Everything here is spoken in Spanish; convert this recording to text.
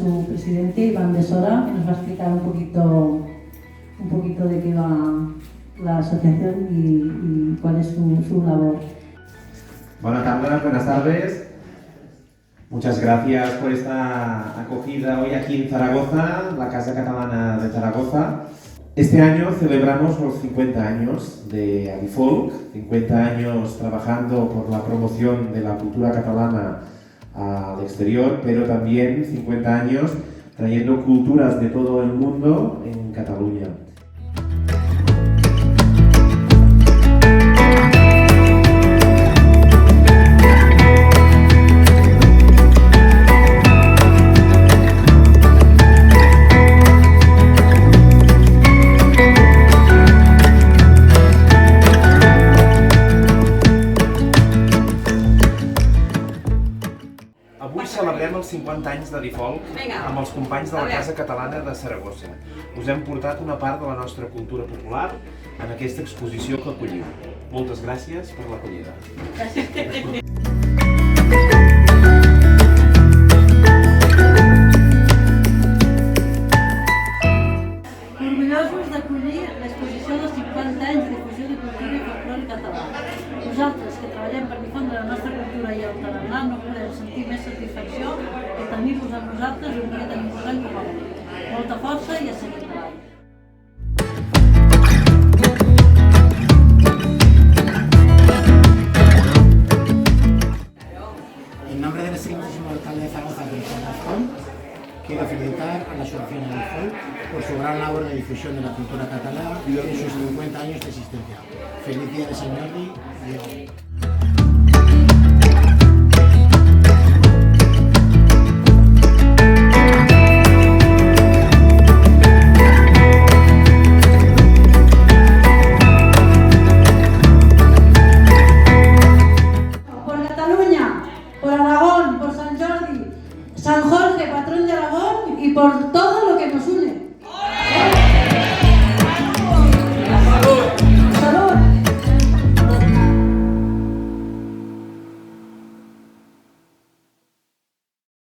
su presidente, Iván Besora, que nos va a explicar un poquito de qué va la asociación y cuál es su labor. Buenas tardes. Muchas gracias por esta acogida hoy aquí en Zaragoza, la Casa Catalana de Zaragoza. Este año celebramos los 50 años de Adifolk, 50 años trabajando por la promoción de la cultura catalana al exterior, pero también 50 años trayendo culturas de todo el mundo en Cataluña. Avui celebrem els 50 anys d'Adifolk amb els companys de la Casa Catalana de Saragossa. Us hem portat una part de la nostra cultura popular en aquesta exposició que acollim. Moltes gràcies per l'acollida. Orgullosos d'acollir l'exposició dels 50 anys de difusió de cultura i folclore català. Nosaltres, que treballem per difondre la nostra cultura i el tarannà, no podem sentir més satisfacció que tenir-vos amb nosaltres un dia tan important com avui. Molta força i a seguir endavant. En nombre del excelentísimo alcalde de Zaragoza, Gonzalo Azcón, quiero felicitar a la asociación Adifolk por su gran labor de difusión de la cultura catalana en sus 50 años de existencia. Feliz día de Sant Jordi. Por Cataluña, por Aragón, por Sant Jordi, San Jorge, patrón de Aragón, y por